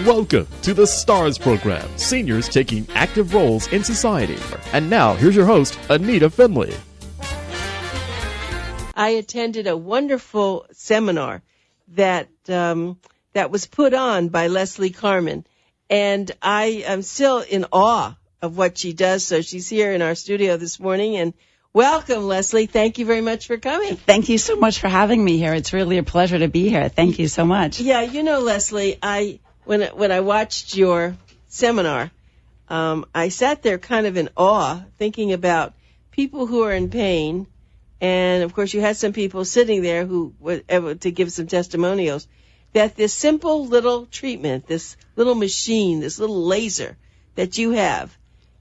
Welcome to the STARS program, seniors taking active roles in society. And now, here's your host, Anita Finley. I attended a wonderful seminar that was put on by Carmen, and I am still in awe of what she does. So she's here in our studio this morning, and welcome, Leslie. Thank you very much for coming. Thank you so much for having me here. It's really a pleasure to be here. Thank you so much. Yeah, you know, Leslie, when I watched your seminar, I sat there kind of in awe, thinking about people who are in pain. And, of course, you had some people sitting there who were able to give some testimonials, that this simple little treatment, this little machine, this little laser that you have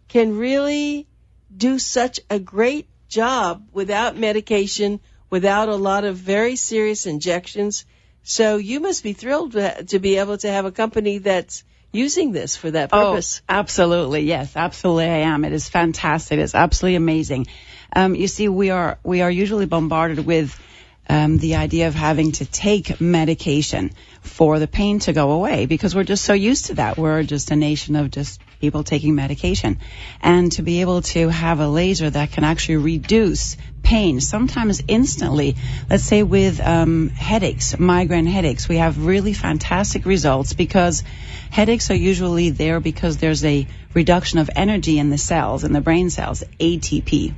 can really do such a great job without medication, without a lot of very serious injections. So you must be thrilled to be able to have a company that's using this for that purpose. Oh, absolutely. Yes, absolutely I am. It is fantastic. It's absolutely amazing. You see, we are usually bombarded with the idea of having to take medication for the pain to go away because we're just so used to that. We're just a nation of just people taking medication. And to be able to have a laser that can actually reduce pain, sometimes instantly, let's say with headaches, migraine headaches, we have really fantastic results because headaches are usually there because there's a reduction of energy in the cells, in the brain cells, ATP.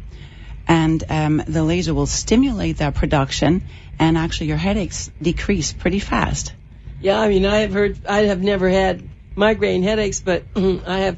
And the laser will stimulate that production, and actually your headaches decrease pretty fast. Yeah, I mean, I have never had migraine headaches, but I have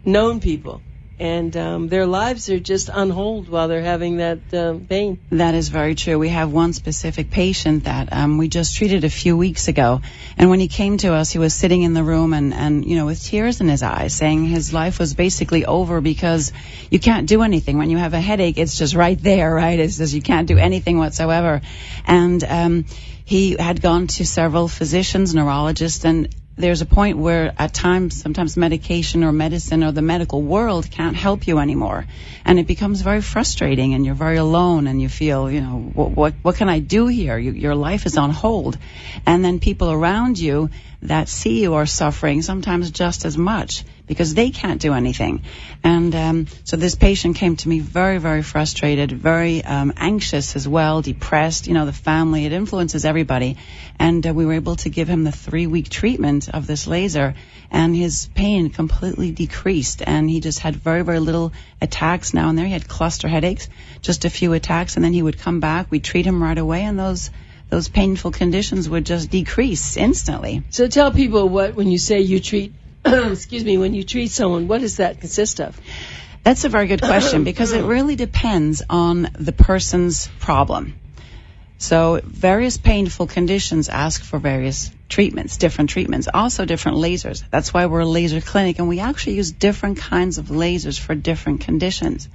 known people, and their lives are just on hold while they're having that pain. That is very true. We have one specific patient that we just treated a few weeks ago, and when he came to us, he was sitting in the room and you know, with tears in his eyes, saying his life was basically over because you can't do anything. When you have a headache, it's just right there, right? It's just you can't do anything whatsoever. And he had gone to several physicians, neurologists, and there's a point where at times, sometimes medication or medicine or the medical world can't help you anymore. And it becomes very frustrating and you're very alone and you feel, you know, what can I do here? Your life is on hold. And then people around you that see you are suffering sometimes just as much because they can't do anything. And so this patient came to me very, very frustrated, very anxious as well, depressed, you know, the family, it influences everybody. And we were able to give him the 3-week treatment of this laser, and his pain completely decreased, and he just had very, very little attacks now and there. He had cluster headaches, just a few attacks, and then he would come back, we'd treat him right away, and those painful conditions would just decrease instantly. So tell people when you say you treat, when you treat someone, what does that consist of? That's a very good question because it really depends on the person's problem. So various painful conditions ask for various treatments, different treatments, also different lasers. That's why we're a laser clinic, and we actually use different kinds of lasers for different conditions.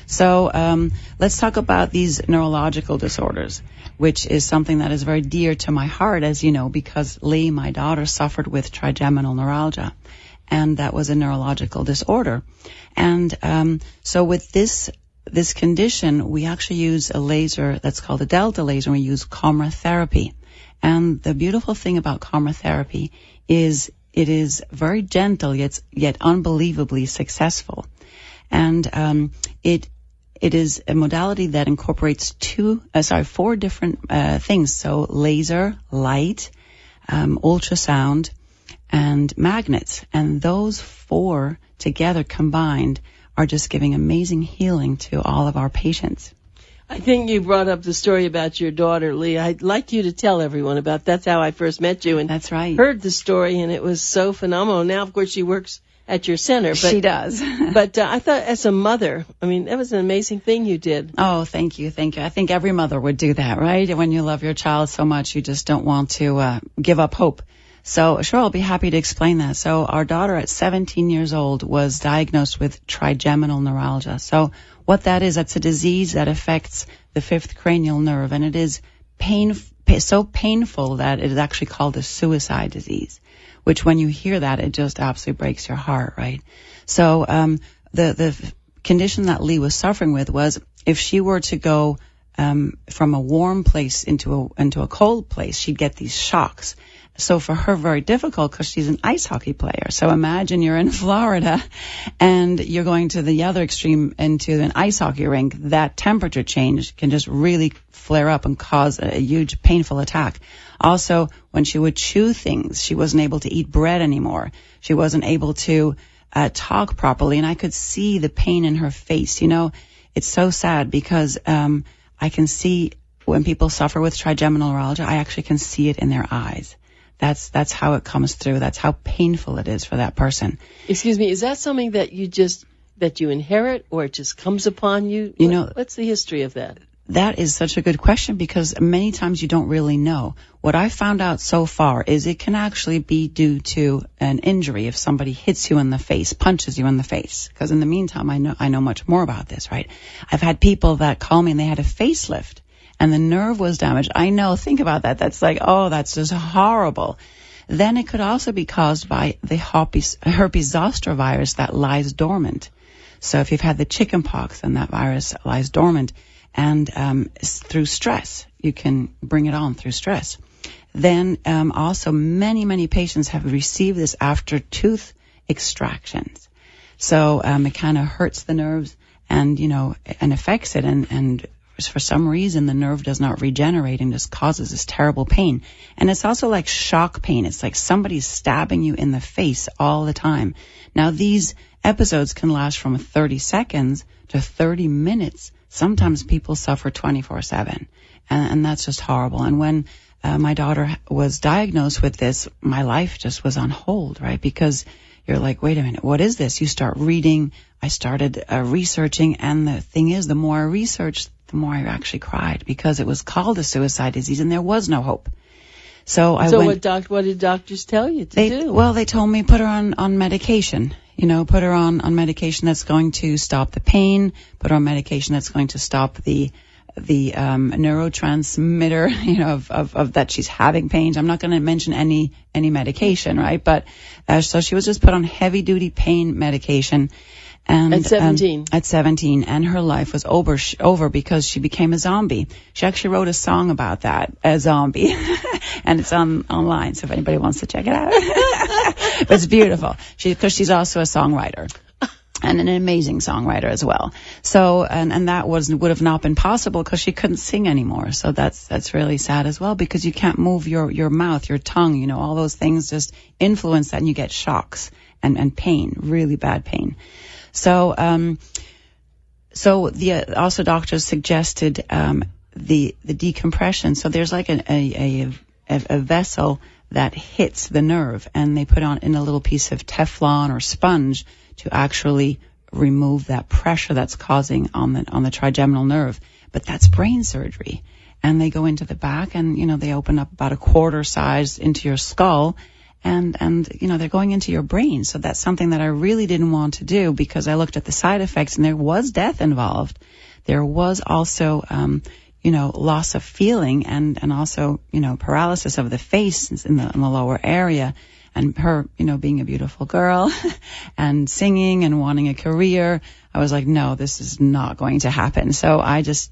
So let's talk about these neurological disorders, which is something that is very dear to my heart, as you know, because Lee, my daughter, suffered with trigeminal neuralgia, and that was a neurological disorder. And so with this condition, we actually use a laser that's called a delta laser, and we use chromotherapy. And the beautiful thing about chromotherapy is it is very gentle, yet unbelievably successful. And it is a modality that incorporates 4 different things. So laser, light, ultrasound, and magnets. And those 4 together combined are just giving amazing healing to all of our patients. I think you brought up the story about your daughter, Lee. I'd like you to tell everyone about that's how I first met you. And that's right. Heard the story, and it was so phenomenal. Now, of course, she works at your center. But, she does. But I thought as a mother, I mean, that was an amazing thing you did. Oh, thank you. Thank you. I think every mother would do that, right? When you love your child so much, you just don't want to give up hope. So sure, I'll be happy to explain that. So our daughter at 17 years old was diagnosed with trigeminal neuralgia. So what that is, that's a disease that affects the 5th cranial nerve, and it is so painful that it is actually called a suicide disease, which when you hear that, it just absolutely breaks your heart, right? So the condition that Lee was suffering with was if she were to go from a warm place into a cold place, she'd get these shocks. So for her, very difficult because she's an ice hockey player. So imagine you're in Florida and you're going to the other extreme into an ice hockey rink. That temperature change can just really flare up and cause a huge painful attack. Also, when she would chew things, she wasn't able to eat bread anymore. She wasn't able to talk properly, and I could see the pain in her face. You know, it's so sad because I can see when people suffer with trigeminal neuralgia, I actually can see it in their eyes. That's how it comes through. That's how painful it is for that person. Excuse me, is that something that you inherit, or it just comes upon you? You know, what's the history of that? That is such a good question because many times you don't really know. What I found out so far is it can actually be due to an injury if somebody hits you in the face, punches you in the face. Because in the meantime, I know much more about this, right? I've had people that call me and they had a facelift and the nerve was damaged. I know, think about that. That's like, oh, that's just horrible. Then it could also be caused by the herpes zoster virus that lies dormant. So if you've had the chicken pox, then that virus lies dormant. And through stress, you can bring it on through stress. Then also many patients have received this after tooth extractions. So it kind of hurts the nerves and, you know, and affects it. And for some reason, the nerve does not regenerate and just causes this terrible pain. And it's also like shock pain. It's like somebody's stabbing you in the face all the time. Now, these episodes can last from 30 seconds to 30 minutes. Sometimes people suffer 24/7, and that's just horrible. And when my daughter was diagnosed with this, my life just was on hold, right? Because you're like, wait a minute, what is this? You start reading. I started researching, and the thing is, the more I researched, the more I actually cried because it was called a suicide disease, and there was no hope. So what did doctors tell you to do? Well, they told me put her on medication. You know, put her on medication that's going to stop the pain, put her on medication that's going to stop the neurotransmitter, you know, of that she's having pains. I'm not going to mention any medication, right? But so she was just put on heavy duty pain medication. And at 17? At 17, and her life was over because she became a zombie. She actually wrote a song about that, a zombie, and it's online, so if anybody wants to check it out. But it's beautiful, because she's also a songwriter. And an amazing songwriter as well. So, and that would have not been possible because she couldn't sing anymore. So that's really sad as well, because you can't move your mouth, your tongue, you know, all those things just influence that, and you get shocks and pain, really bad pain. So, also doctors suggested, the decompression. So there's like a vessel that hits the nerve, and they put on in a little piece of Teflon or sponge to actually remove that pressure that's causing on the trigeminal nerve. But that's brain surgery. And they go into the back and, you know, they open up about a quarter size into your skull, and you know, they're going into your brain. So that's something that I really didn't want to do, because I looked at the side effects and there was death involved. There was also, you know, loss of feeling and also, you know, paralysis of the face in the lower area. And her, you know, being a beautiful girl and singing and wanting a career, I was like, no, this is not going to happen. So I just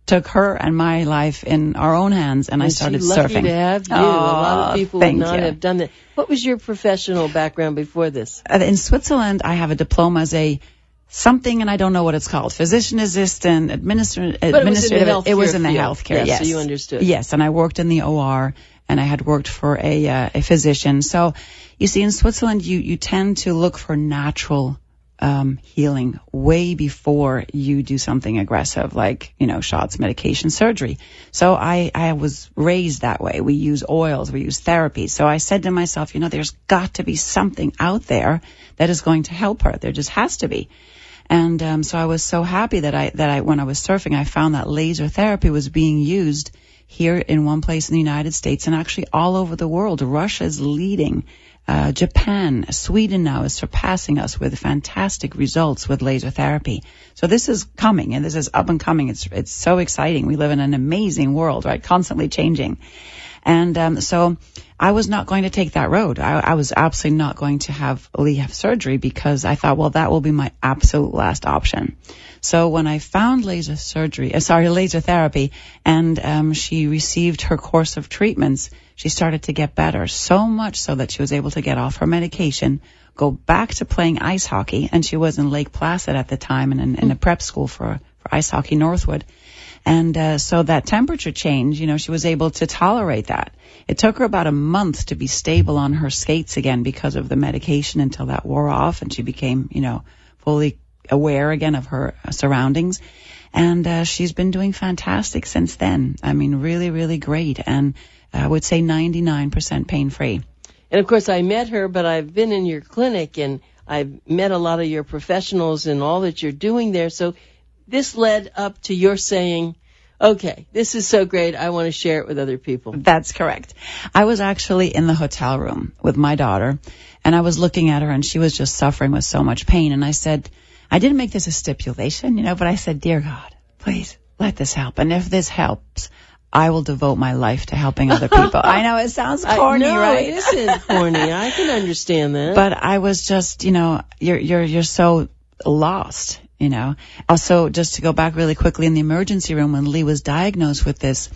took her and my life in our own hands, and I started surfing. Lucky to have you. A lot of people would not have done that. What was your professional background before this? In Switzerland, I have a diploma as a something, and I don't know what it's called. Physician assistant, administrative. It was in the healthcare. Yes, so you understood. Yes, and I worked in the OR, and I had worked for a physician. So, you see, in Switzerland, you tend to look for natural healing way before you do something aggressive, like, you know, shots, medication, surgery. So I was raised that way. We use oils, we use therapy. So I said to myself, you know, there's got to be something out there that is going to help her. There just has to be. And so I was so happy that I when I was surfing, I found that laser therapy was being used here in one place in the United States and actually all over the world. Russia's leading. Japan, Sweden now is surpassing us with fantastic results with laser therapy. So this is coming, and this is up and coming. It's so exciting. We live in an amazing world, right? Constantly changing. And so I was not going to take that road. I was absolutely not going to have surgery, because I thought, well, that will be my absolute last option. So when I found laser therapy, and she received her course of treatments, she started to get better, so much so that she was able to get off her medication, go back to playing ice hockey, and she was in Lake Placid at the time and in a prep school for ice hockey Northwood. And so that temperature change, she was able to tolerate that. It took her about a month to be stable on her skates again because of the medication until that wore off and she became, fully aware again of her surroundings. And she's been doing fantastic since then. I mean, really, really great. And I would say 99% pain-free. And, of course, I met her, but I've been in your clinic, and I've met a lot of your professionals and all that you're doing there. So this led up to your saying, okay, this is so great, I want to share it with other people. That's correct. I was actually in the hotel room with my daughter, and I was looking at her, and she was just suffering with so much pain. And I said, I didn't make this a stipulation, but I said, dear God, please let this help. And if this helps, I will devote my life to helping other people. I know it sounds corny, right? No, it isn't corny. I can understand that. But I was just, you're so lost, Also, just to go back really quickly, in the emergency room when Lee was diagnosed with this,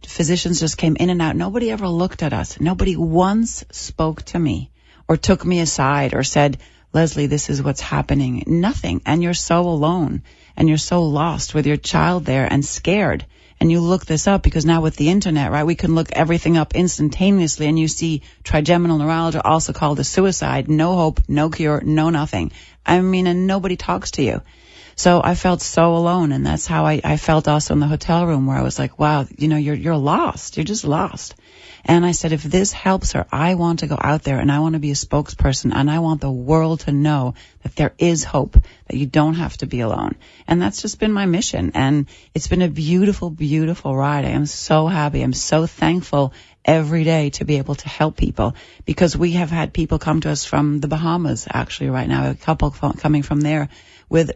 physicians just came in and out. Nobody ever looked at us. Nobody once spoke to me or took me aside or said, Leslie, this is what's happening. Nothing. And you're so alone and you're so lost with your child there and scared. And you look this up because now with the internet, right, we can look everything up instantaneously, and you see trigeminal neuralgia, also called a suicide, no hope, no cure, no nothing. I mean, and nobody talks to you. So I felt so alone, and that's how I felt also in the hotel room, where I was like, wow, you're lost. You're just lost. And I said, if this helps her, I want to go out there and I want to be a spokesperson, and I want the world to know that there is hope, that you don't have to be alone. And that's just been my mission. And it's been a beautiful, beautiful ride. I am so happy. I'm so thankful every day to be able to help people, because we have had people come to us from the Bahamas, actually right now, a couple coming from there with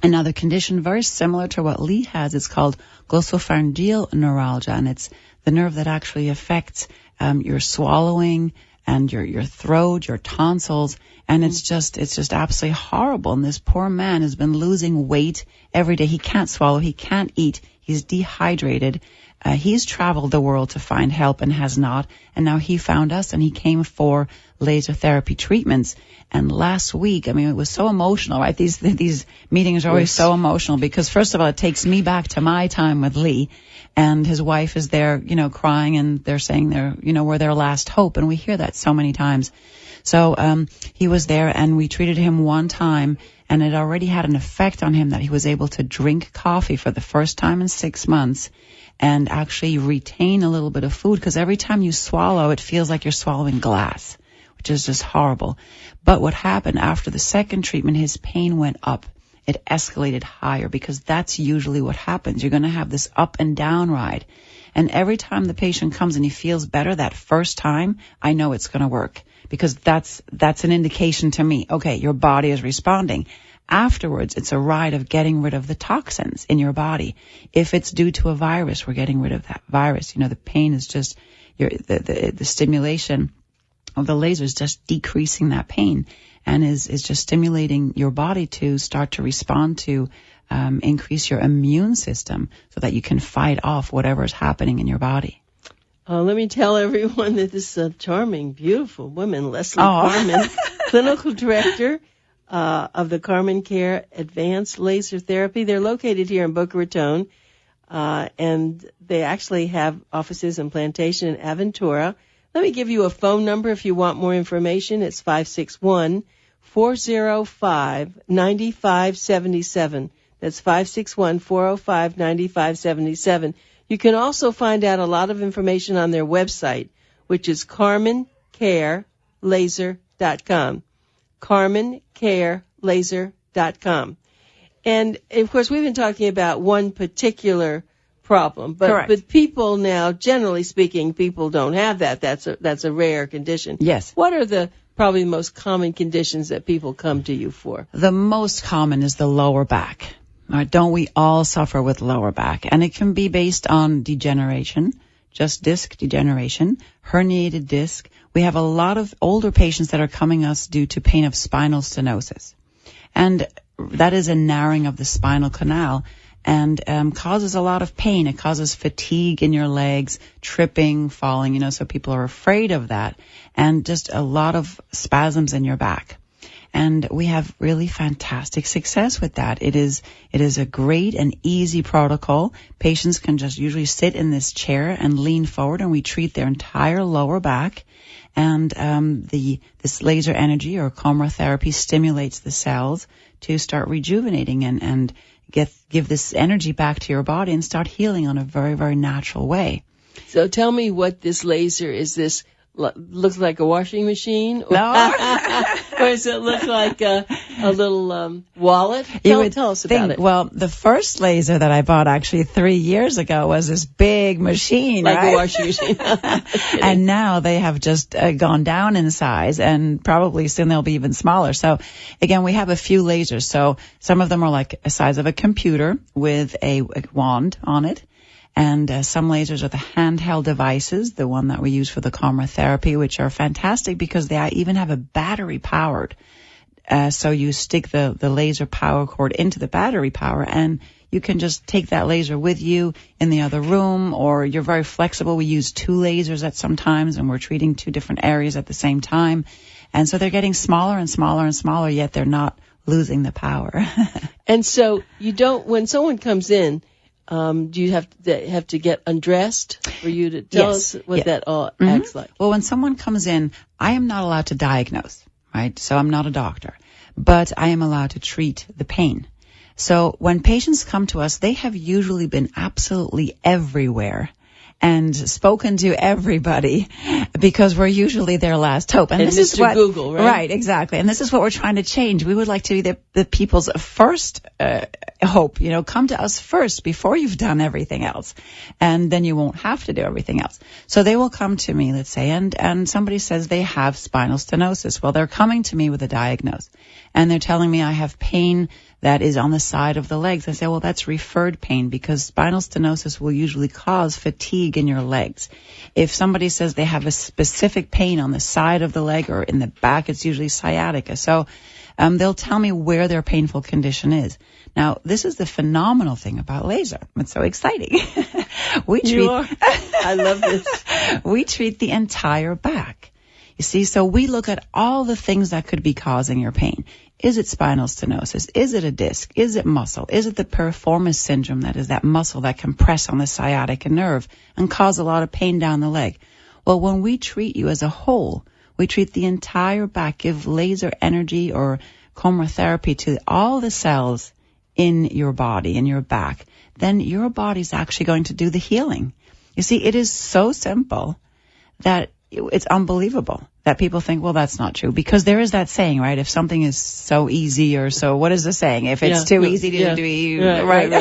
another condition very similar to what Lee has. It's called glossopharyngeal neuralgia, and it's the nerve that actually affects your swallowing and your throat, your tonsils, and it's just absolutely horrible. And this poor man has been losing weight every day. He can't swallow, he can't eat, he's dehydrated. He's traveled the world to find help and has not, and now he found us and he came for laser therapy treatments. And last week, I mean, it was so emotional, right? These meetings are always so emotional because, first of all, it takes me back to my time with Lee, and his wife is there, crying, and they're saying we're their last hope, and we hear that so many times. So he was there, and we treated him one time, and it already had an effect on him that he was able to drink coffee for the first time in 6 months and actually retain a little bit of food, because every time you swallow, it feels like you're swallowing glass, which is just horrible. But what happened after the second treatment, his pain went up. It escalated higher, because that's usually what happens. You're going to have this up and down ride. And every time the patient comes and he feels better that first time, I know it's going to work, because that's an indication to me, okay, your body is responding. Afterwards, it's a ride of getting rid of the toxins in your body. If it's due to a virus, we're getting rid of that virus. The pain is just the stimulation of the laser is just decreasing that pain, and is just stimulating your body to start to respond to increase your immune system so that you can fight off whatever is happening in your body. Let me tell everyone that this charming, beautiful woman, Leslie Carmen, clinical director of the Carmen Care Advanced Laser Therapy. They're located here in Boca Raton, and they actually have offices in Plantation and Aventura. Let me give you a phone number if you want more information. It's 561-405-9577. That's 561-405-9577. You can also find out a lot of information on their website, which is CarmenCareLaser.com. CarmenCareLaser.com. And, of course, we've been talking about one particular problem, but people now, generally speaking, people don't have that. That's a rare condition. Yes. What are probably the most common conditions that people come to you for? The most common is the lower back. Don't we all suffer with lower back? And it can be based on degeneration, just disc degeneration, herniated disc. We have a lot of older patients that are coming us due to pain of spinal stenosis. And that is a narrowing of the spinal canal. and causes a lot of pain. It causes fatigue in your legs, tripping, falling, so people are afraid of that, and just a lot of spasms in your back. And we have really fantastic success with that. It is a great and easy protocol. Patients can just usually sit in this chair and lean forward, and we treat their entire lower back. And this laser energy or chromotherapy stimulates the cells to start rejuvenating and give this energy back to your body and start healing on a very, very natural way. So tell me what this laser is. This looks like a washing machine? No. Or does it look like a little wallet? Tell us about it. Well, the first laser that I bought actually 3 years ago was this big machine, like right? a washing machine. And now they have just gone down in size, and probably soon they'll be even smaller. So again, we have a few lasers. So some of them are like the size of a computer with a wand on it. And some lasers are the handheld devices, the one that we use for the chromotherapy, which are fantastic because they even have a battery powered. So you stick the laser power cord into the battery power, and you can just take that laser with you in the other room, or you're very flexible. We use 2 lasers at some times, and we're treating 2 different areas at the same time. And so they're getting smaller and smaller and smaller, yet they're not losing the power. And so when someone comes in, do you have to get undressed for you to tell us what that all acts like? Well, when someone comes in, I am not allowed to diagnose, right? So I'm not a doctor, but I am allowed to treat the pain. So when patients come to us, they have usually been absolutely everywhere and spoken to everybody because we're usually their last hope. And this is Mr. Google, right? Right, exactly. And this is what we're trying to change. We would like to be the people's first hope. Come to us first before you've done everything else. And then you won't have to do everything else. So they will come to me, let's say, and somebody says they have spinal stenosis. Well, they're coming to me with a diagnosis. And they're telling me I have pain that is on the side of the legs. I say, well, that's referred pain because spinal stenosis will usually cause fatigue in your legs. If somebody says they have a specific pain on the side of the leg or in the back, it's usually sciatica. So they'll tell me where their painful condition is. Now, this is the phenomenal thing about laser. It's so exciting. I love this. We treat the entire back. You see, so we look at all the things that could be causing your pain. Is it spinal stenosis? Is it a disc? Is it muscle? Is it the piriformis syndrome, that is that muscle that can press on the sciatica nerve and cause a lot of pain down the leg? Well, when we treat you as a whole, we treat the entire back, give laser energy or chromotherapy to all the cells in your body, in your back, then your body's actually going to do the healing. You see, it is so simple that it's unbelievable that people think, well, that's not true. Because there is that saying, right? If something is so easy or so, what is the saying? If it's too easy to do, right.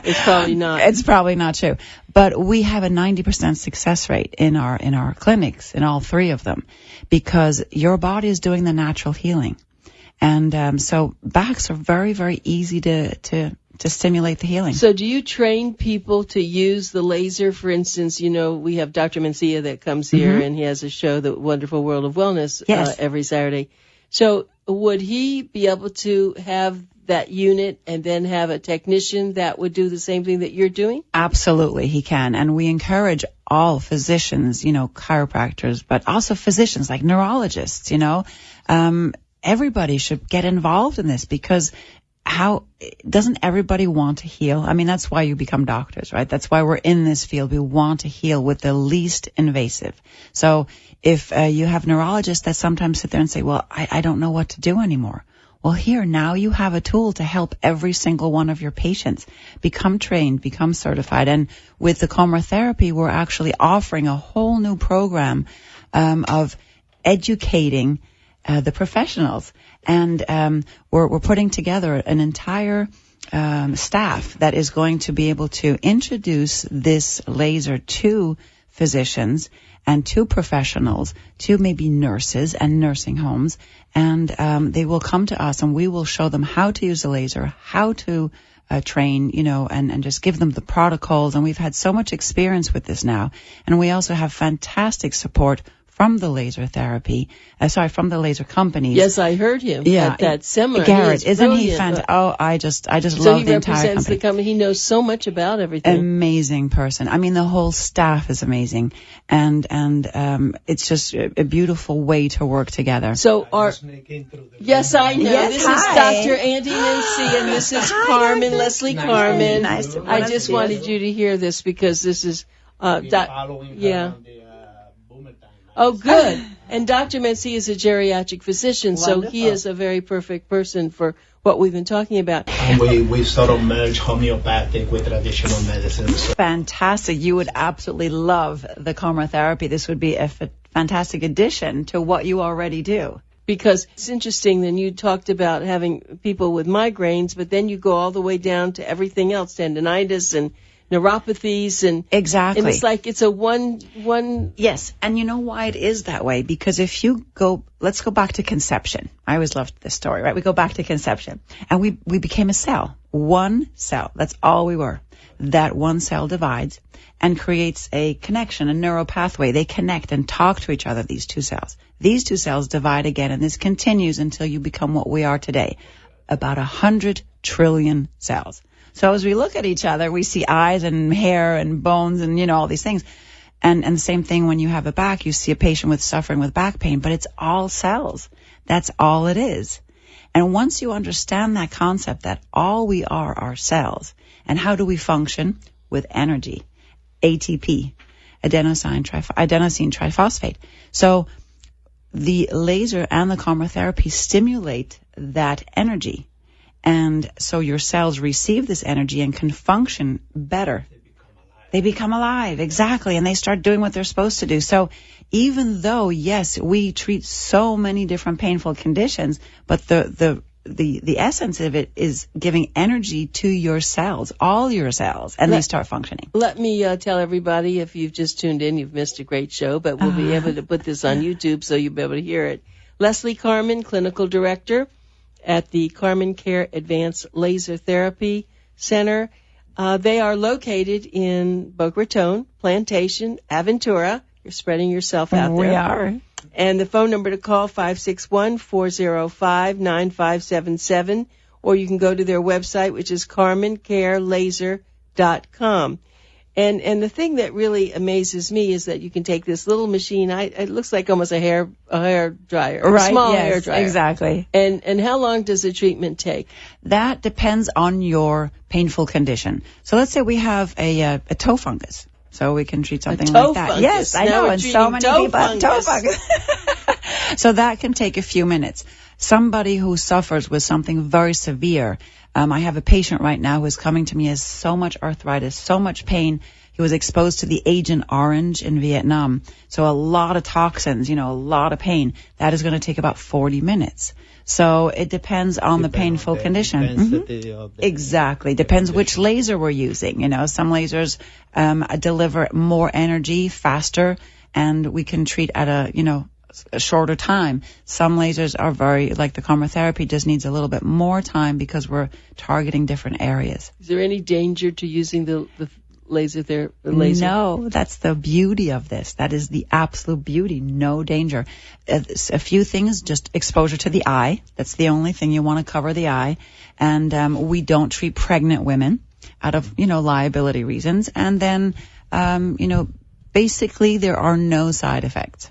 It's probably not. It's probably not true. But we have a 90% success rate in our clinics, in all 3 of them, because your body is doing the natural healing. And so backs are very, very easy to stimulate the healing. So do you train people to use the laser? For instance, we have Dr. Mencia that comes here and he has a show, The Wonderful World of Wellness, every Saturday. So would he be able to have that unit and then have a technician that would do the same thing that you're doing? Absolutely, he can. And we encourage all physicians, chiropractors, but also physicians like neurologists, everybody should get involved in this because doesn't everybody want to heal? I mean, that's why you become doctors, right? That's why we're in this field. We want to heal with the least invasive. So if you have neurologists that sometimes sit there and say, well, I don't know what to do anymore. Well, here, now you have a tool to help every single one of your patients become trained, become certified. And with the chromotherapy, we're actually offering a whole new program of educating the professionals. And we're putting together an entire staff that is going to be able to introduce this laser to physicians and to professionals, to maybe nurses and nursing homes. And they will come to us and we will show them how to use the laser, how to train, and just give them the protocols. And we've had so much experience with this now. And we also have fantastic support from the laser therapy, from the laser companies. Yes, I heard him at that seminar. Garrett, isn't he fantastic? Oh, I just love the entire company. So he represents the company. He knows so much about everything. Amazing person. I mean, the whole staff is amazing, and it's just a beautiful way to work together. So yes, I know. Yes, this hi. is Dr. Andy Nancy, and this is Carmen, Leslie Carmen. Nice to I just wanted you to hear this because this is Oh, good. And Dr. Mency is a geriatric physician, so he is a very perfect person for what we've been talking about. And we sort of merge homeopathic with traditional medicines. Fantastic. You would absolutely love the chromotherapy. This would be a fantastic addition to what you already do. Because it's interesting, then you talked about having people with migraines, but then you go all the way down to everything else, tendinitis and neuropathies and exactly. And it's like it's a one. Yes, and you know why it is that way? Because if you let's go back to conception. I always loved this story, right? We go back to conception, and we became a cell, one cell. That's all we were. That one cell divides and creates a connection, a neural pathway. They connect and talk to each other. These two cells. These two cells divide again, and this continues until you become what we are today, about 100 trillion cells. So as we look at each other, we see eyes and hair and bones and, all these things. And the same thing when you have a back, you see a patient suffering with back pain, but it's all cells. That's all it is. And once you understand that concept that all we are cells, and how do we function? With energy, ATP, adenosine triphosphate. So the laser and the chromotherapy stimulate that energy. And so your cells receive this energy and can function better. They become alive, exactly, and they start doing what they're supposed to do. So even though, yes, we treat so many different painful conditions, but the essence of it is giving energy to your cells, all your cells, and they start functioning. Let me tell everybody, if you've just tuned in, you've missed a great show, but we'll be able to put this on YouTube so you'll be able to hear it. Leslie Carmen, Clinical Director at the Carmen Care Advanced Laser Therapy Center. They are located in Boca Raton, Plantation, Aventura. You're spreading yourself out there. We are. And the phone number to call, 561-405-9577, or you can go to their website, which is carmencarelaser.com. And the thing that really amazes me is that you can take this little machine. It looks like almost a hair dryer, right? A small yes, hair dryer, exactly. And how long does the treatment take? That depends on your painful condition. So let's say we have a toe fungus, so we can treat something like that. Fungus. Yes, I know, and so many people have toe fungus. So that can take a few minutes. Somebody who suffers with something very severe. I have a patient right now who is coming to me as so much arthritis, so much pain. He was exposed to the Agent Orange in Vietnam. So a lot of toxins, a lot of pain. That is going to take about 40 minutes. So it depends on the painful condition. Exactly. Depends which laser we're using. Some lasers deliver more energy faster, and we can treat at a shorter time. Some lasers are like the chromotherapy just needs a little bit more time because we're targeting different areas. Is there any danger to using the laser there? No, that's the beauty of this. That is the absolute beauty. No danger. A few things, just exposure to the eye. That's the only thing. You want to cover the eye. And we don't treat pregnant women out of, liability reasons. And then, basically there are no side effects.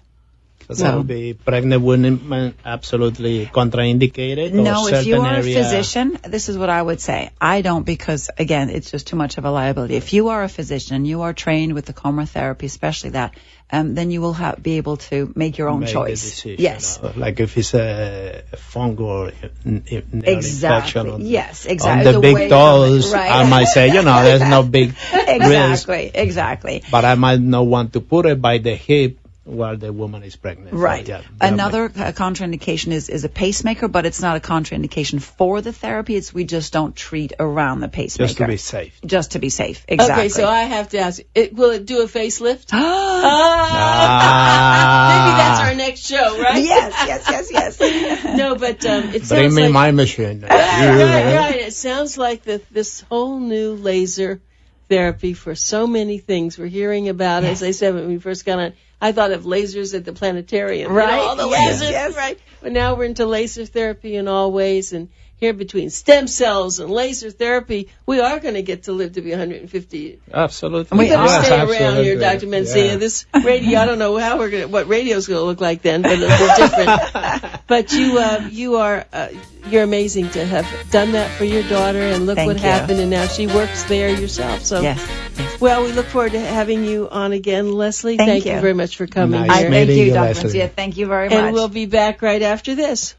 So that would be pregnant women absolutely contraindicated? No, if you are a physician, this is what I would say. I don't, because, again, it's just too much of a liability. If you are a physician, you are trained with the chromotherapy, especially that, then you will be able to make your own choice. Decision, yes. Like if it's a fungal infection. Yes, exactly. On the big toes, right. I might say, there's no big risk. Exactly. But I might not want to put it by the hip while the woman is pregnant. Right. So, Another contraindication is a pacemaker, but it's not a contraindication for the therapy. We just don't treat around the pacemaker. Just to be safe. Just to be safe, exactly. Okay, so I have to ask, will it do a facelift? Maybe that's our next show, right? Yes. No, but it sounds Bring me like... my machine. Right. It sounds like this whole new laser therapy for so many things. We're hearing about, as I said when we first got on, I thought of lasers at the planetarium. Right. You know, all the Yes, lasers, yes. right? But now we're into laser therapy in all ways, and here between stem cells and laser therapy, we are going to get to live to be 150. Absolutely. We better Yes, stay around here, absolutely. Dr. Mencia. Yeah. This radio, I don't know what radio's going to look like then, but it'll be different. But you're amazing to have done that for your daughter, and look Thank what you. happened, and now she works there yourself. So, Yes. well, we look forward to having you on again, Leslie. Thank you you. very much for coming Nice here. Thank meeting you, you, Dr. Leslie. Mencia. Thank you very much. And we'll be back right after this.